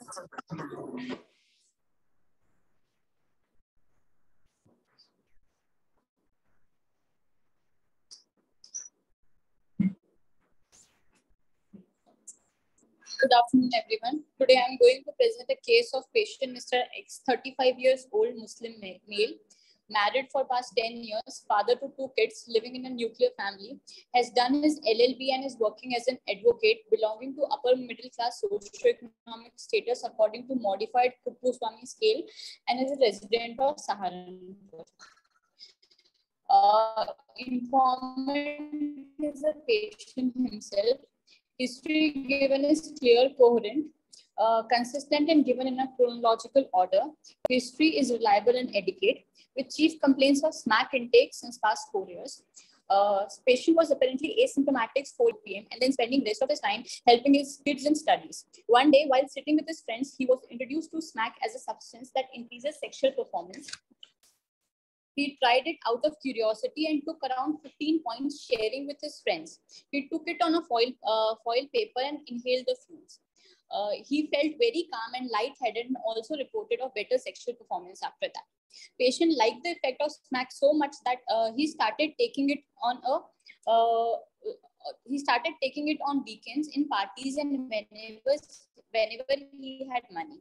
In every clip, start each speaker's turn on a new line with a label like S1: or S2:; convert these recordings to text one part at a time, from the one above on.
S1: Good afternoon, everyone. Today I am going to present a case of patient Mr. X, 35 years old Muslim male, married for past 10 years, father to 2 kids, living in a nuclear family, has done his LLB and is working as an advocate belonging to upper middle class socio-economic status according to modified Kuppuswamy scale, and is a resident of Saharanpur. Informant is a patient himself. History given is clear, coherent, consistent, and given in a chronological order. History is reliable and adequate, with chief complaints of smack intake since past 4 years. Patient was apparently asymptomatic 4 p.m. and then spending rest of his time helping his kids in studies. One day, while sitting with his friends, he was introduced to smack as a substance that increases sexual performance. He tried it out of curiosity and took around 15 points, sharing with his friends. He took it on a foil paper and inhaled the fumes. He felt very calm and lightheaded and also reported of better sexual performance after that. Patient liked the effect of smack so much that he started taking it on weekends in parties and whenever he had money.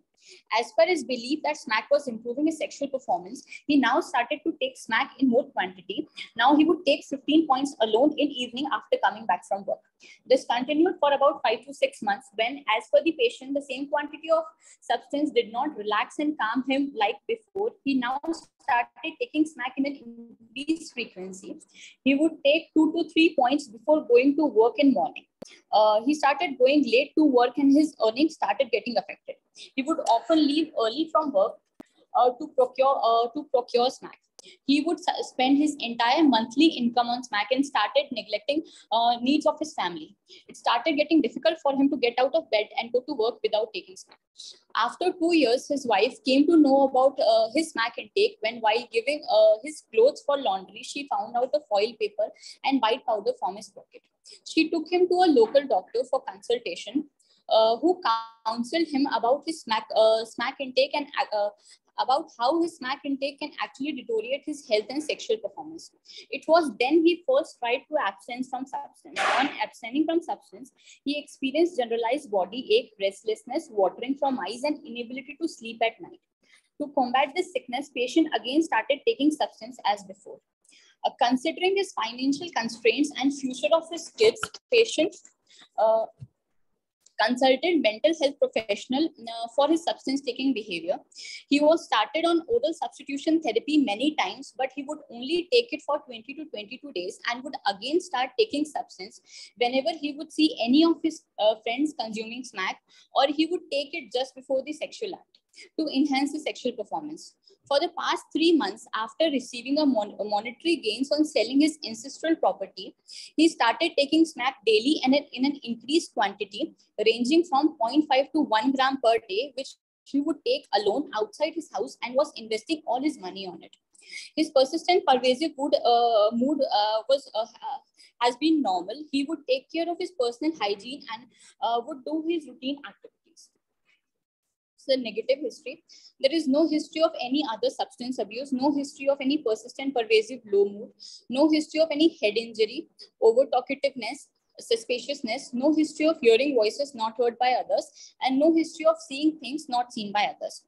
S1: As per his belief that smack was improving his sexual performance, he now started to take smack in more quantity. Now he would take 15 points alone in evening after coming back from work. This continued for about 5 to 6 months when, as per the patient, the same quantity of substance did not relax and calm him like before. He now started taking smack in an increased frequency. He would take 2 to 3 points before going to work in morning. He started going late to work and his earnings started getting affected. He would often leave early from work to procure smack. He would spend his entire monthly income on smack and started neglecting needs of his family. It started getting difficult for him to get out of bed and go to work without taking smack. After 2 years, his wife came to know about his smack intake when, while giving his clothes for laundry, she found out the foil paper and white powder from his pocket. She took him to a local doctor for consultation, who counseled him about his smack intake and about how his smack intake can actually deteriorate his health and sexual performance. It was then he first tried to abstain from substance. On abstaining from substance, he experienced generalized body ache, restlessness, watering from eyes, and inability to sleep at night. To combat this sickness, patient again started taking substance as before. Considering his financial constraints and future of his kids, patient consulted mental health professional for his substance taking behavior. He was started on oral substitution therapy many times, but he would only take it for 20 to 22 days and would again start taking substance whenever he would see any of his friends consuming smack, or he would take it just before the sexual act to enhance his sexual performance. For the past 3 months, after receiving a monetary gains on selling his ancestral property, he started taking smack daily and in an increased quantity, ranging from 0.5 to 1 gram per day, which he would take alone outside his house and was investing all his money on it. His persistent pervasive mood has been normal. He would take care of his personal hygiene and would do his routine activities. The negative history. There is no history of any other substance abuse, no history of any persistent pervasive low mood, no history of any head injury, over talkativeness, suspiciousness, no history of hearing voices not heard by others, and no history of seeing things not seen by others.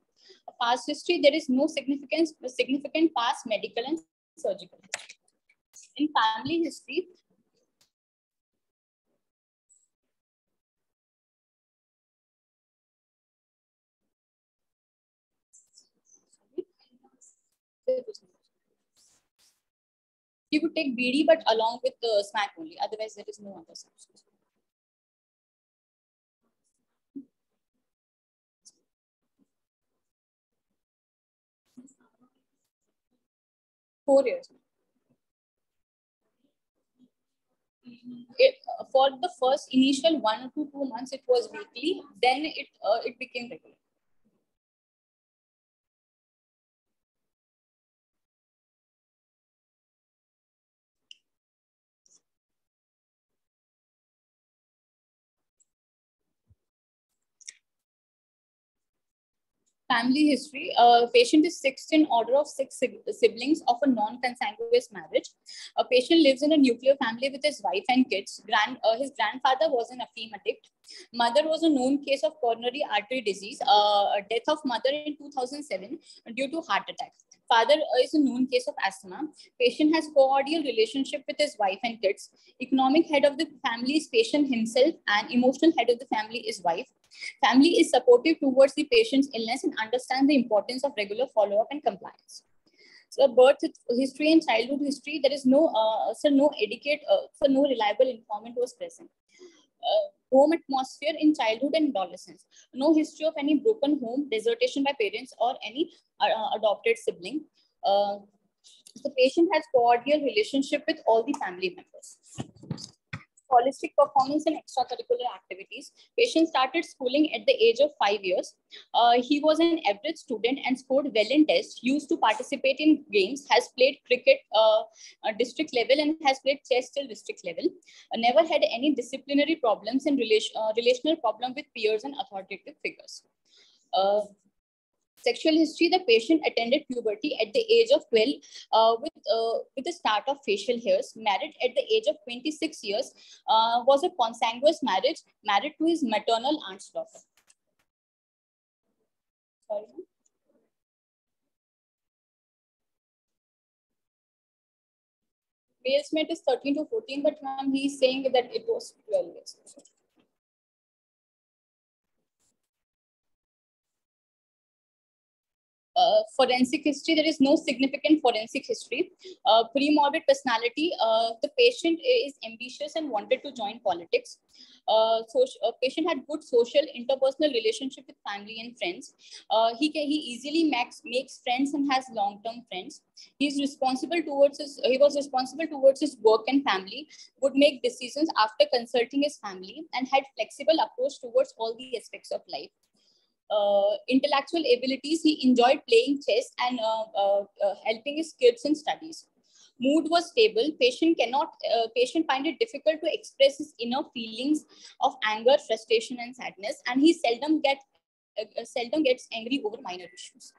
S1: A past history, there is no significant past medical and surgical history. In family history, he would take BD, but along with the smack only. Otherwise, there is no other substance. Four years. For the first initial 1 to 2 months, it was weekly. Then it became regular. Family history. Patient is sixth in order of six siblings of a non-consanguineous marriage. A patient lives in a nuclear family with his wife and kids. His grandfather was an Afim addict. Mother was a known case of coronary artery disease. Death of mother in 2007 due to heart attack. Father is a known case of asthma. Patient has cordial relationship with his wife and kids. Economic head of the family is patient himself, and emotional head of the family is wife. Family is supportive towards the patient's illness and understand the importance of regular follow-up and compliance. So birth history and childhood history, there is no, no reliable informant was present. Home atmosphere in childhood and adolescence. No history of any broken home, desertion by parents, or any adopted sibling. The patient has cordial relationship with all the family members. Holistic performance and extracurricular activities. Patient started schooling at the age of 5 years. He was an average student and scored well in tests, used to participate in games, has played cricket district level and has played chess till district level. Never had any disciplinary problems and relational problem with peers and authoritative figures. Sexual history, the patient attended puberty at the age of 12 with the start of facial hairs, married at the age of 26 years, was a consanguineous marriage, married to his maternal aunt's daughter. Sorry. Male's mate is 13 to 14, but ma'am, he's saying that it was 12 years. Forensic history, there is no significant forensic history. Pre-morbid personality, the patient is ambitious and wanted to join politics. Patient had good social interpersonal relationship with family and friends. He easily makes friends and has long-term friends. He was responsible towards his work and family, would make decisions after consulting his family, and had flexible approach towards all the aspects of life. Intellectual abilities, he enjoyed playing chess and helping his kids in studies. Mood was stable. Patient find it difficult to express his inner feelings of anger, frustration, and sadness, and he seldom gets angry over minor issues.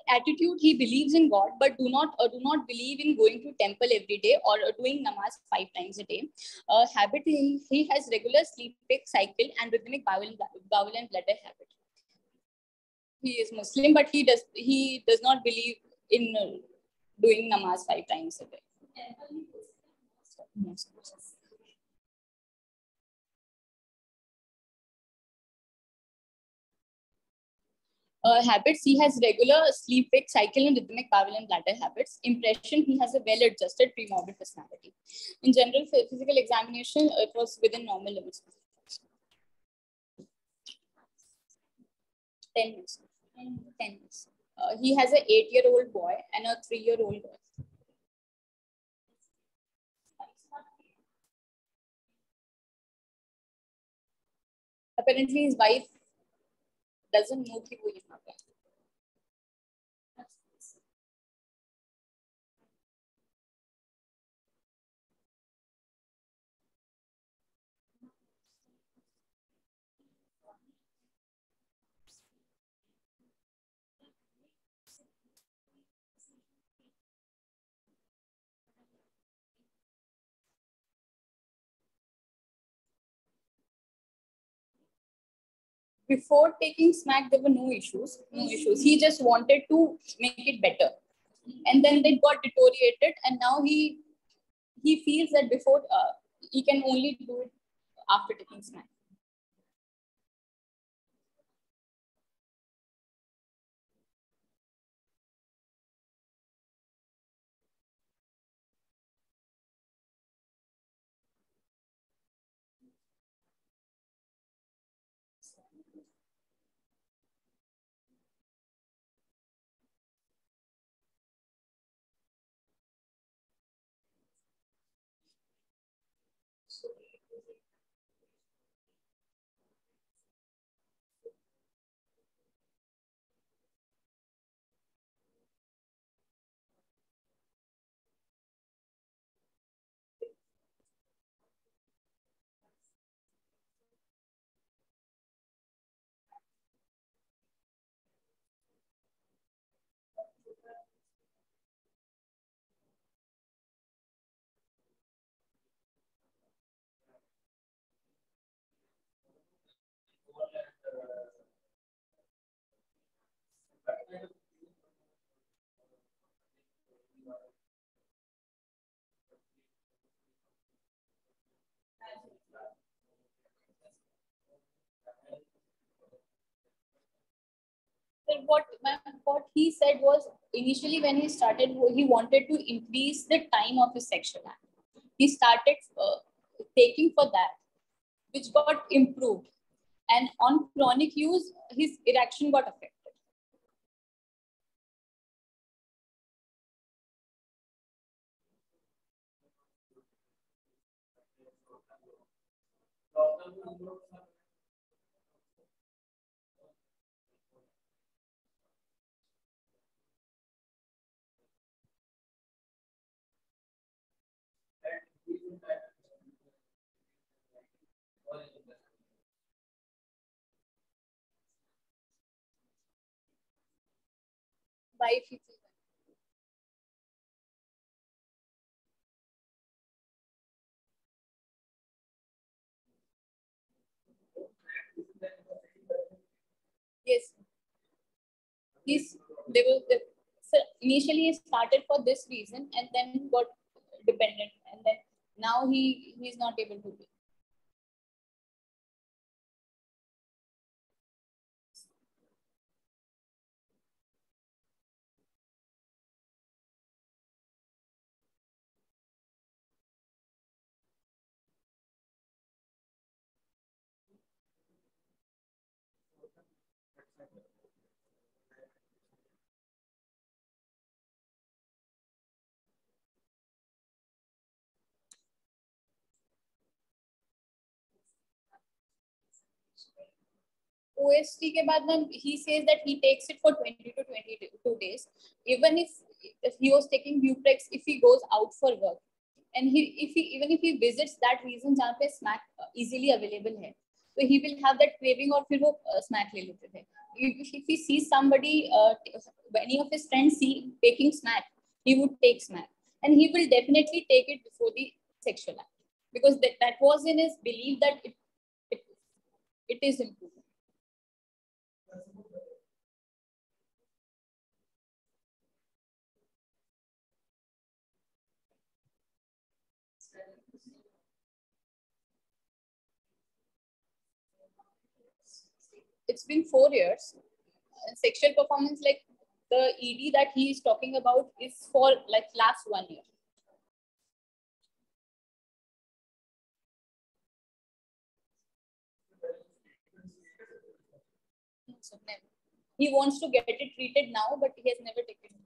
S1: Attitude, he believes in God, but do not believe in going to temple every day or doing namaz 5 times a day. Habit, he has regular sleep cycle and rhythmic bowel and bladder habit. He is Muslim, but he does not believe in doing namaz 5 times a day. Habits, he has regular sleep wake cycle and rhythmic bowel and bladder habits. Impression, he has a well-adjusted pre-morbid personality. In general physical examination, it was within normal limits. 10 minutes. 10 minutes. He has an 8-year-old boy and a 3-year-old girl. Apparently, his wife doesn't know कि वो यहाँ पे. Before taking smack, there were no issues. He just wanted to make it better, and then they got deteriorated, and now he feels that before he can only do it after taking smack. So what he said was initially when he started, he wanted to increase the time of his sexual act. He started taking for that, which got improved. And on chronic use, his erection got affected. By fecal. Yes, he's they were they, so initially he started for this reason and then got dependent, and then now he's not able to do. OST के बाद में he says that he takes it for 20 to 22 days. Even if he was taking Buprex, if he goes out for work, and even if he visits that region जहाँ पे smack easily available है, so he will have that craving और फिर वो smack ले लेते थे. If he sees somebody, any of his friends see taking smack, he would take smack, and he will definitely take it before the sexual act because that was in his belief that it, it is improvement. It's been 4 years. Sexual performance, like the ED that he is talking about, is for like last 1 year. So never. He wants to get it treated now, but he has never taken it.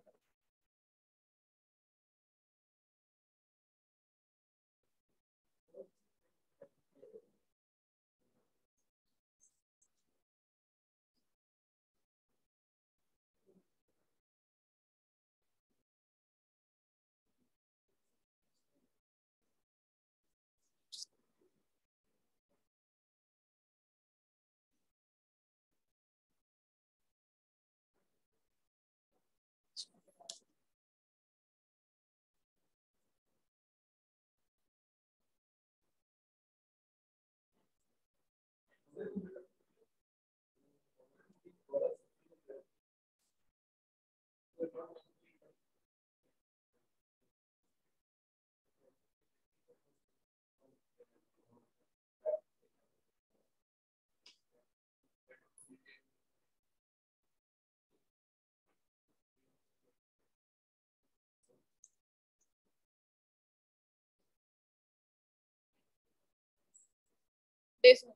S1: There's no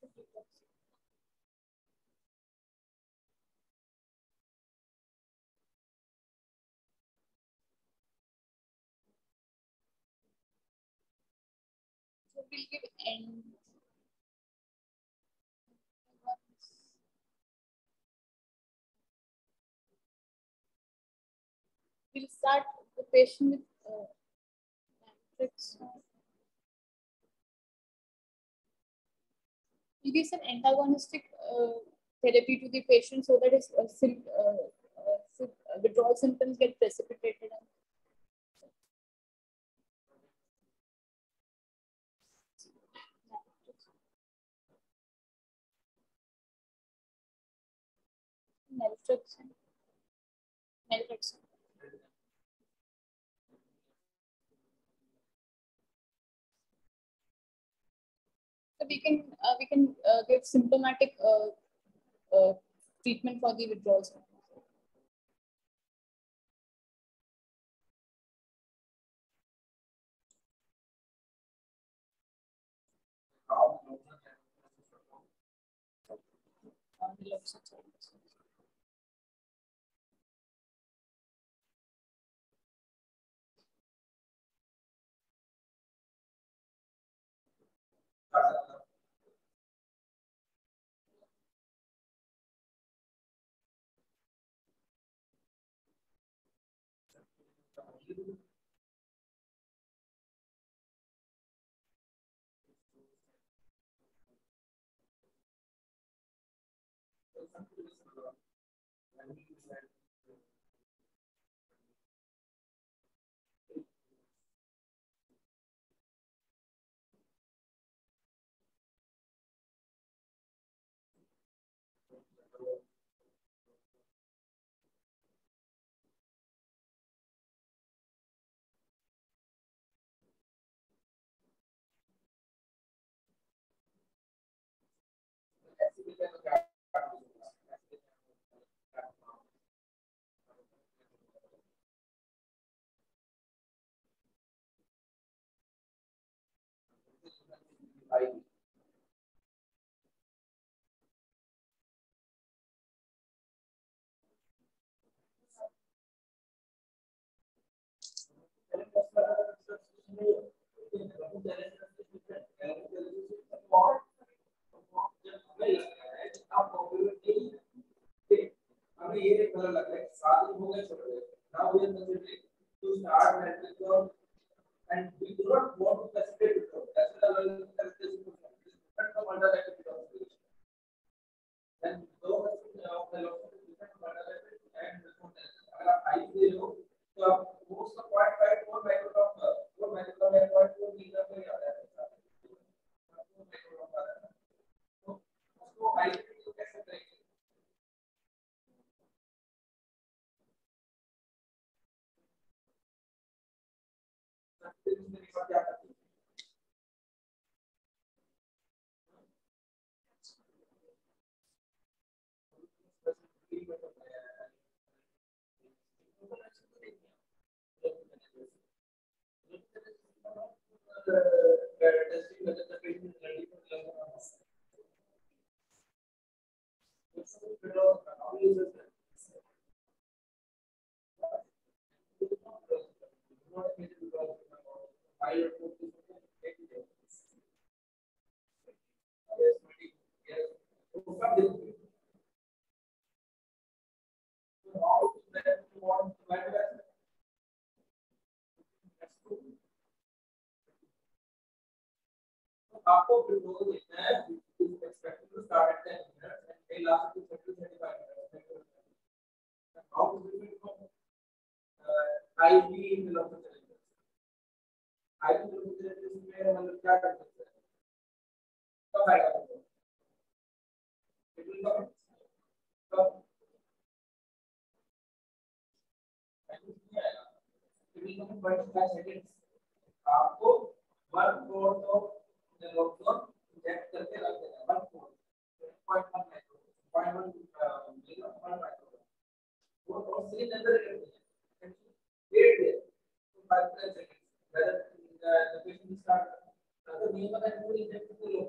S1: So we'll give end. We'll start the patient with matrix. We'll give some antagonistic therapy to the patient so that his withdrawal symptoms get precipitated. Naltrexone. Naltrexone. So we can give symptomatic treatment for the withdrawals. आपको propose देना है expected to start at 10 minutes and may last to 30 35 minutes. How to do it from IV velocity. IV velocity में मतलब क्या कर सकते हैं? कब आएगा? It will come. कब? It will come in 25 seconds. आपको 1/4 of the electron inject करके रख देना 1/4 0.1 माइक्रो 0.1 मिलीग्राम 1 माइक्रो वो प्रोसेस के अंदर करते हैं वेट है तो 5 seconds whether the patient start तो नहीं पता है पूरी इंजेक्ट कर लो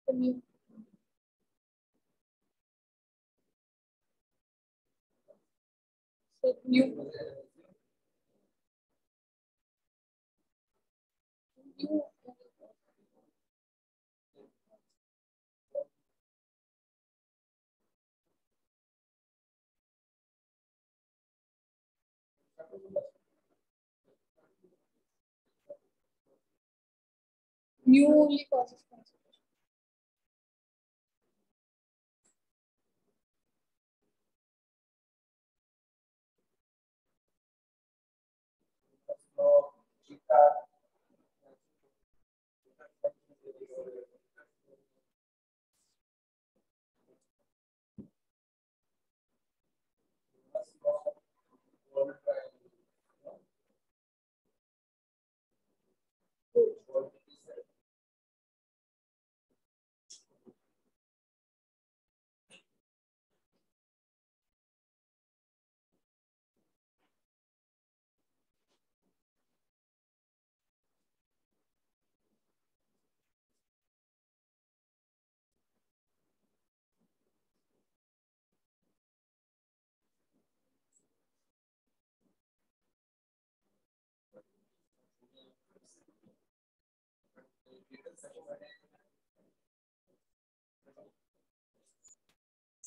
S1: The new, so new, newly causes constipation.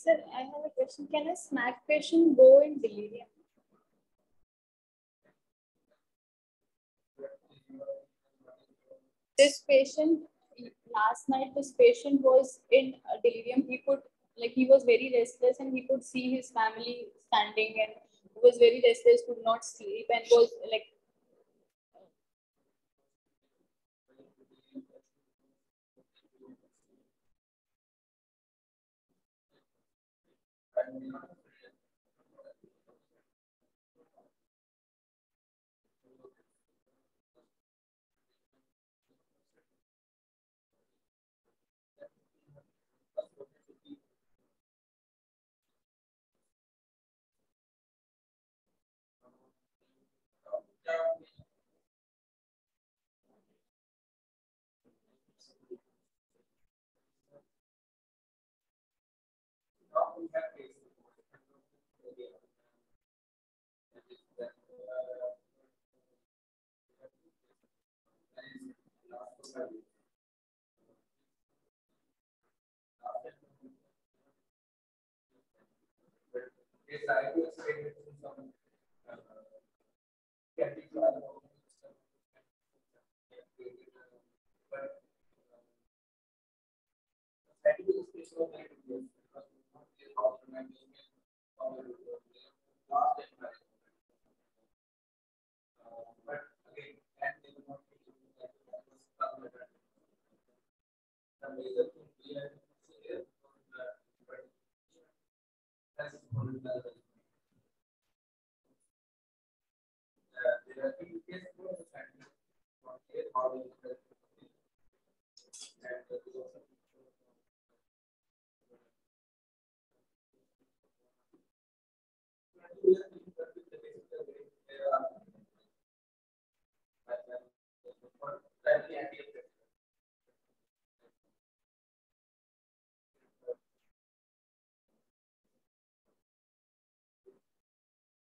S1: Sir, I have a question. Can a SMAC patient go in delirium? This patient, last night, this patient was in delirium. He could, like, he was very restless and he could see his family standing and was very restless, could not sleep, and was like,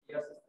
S2: Yes.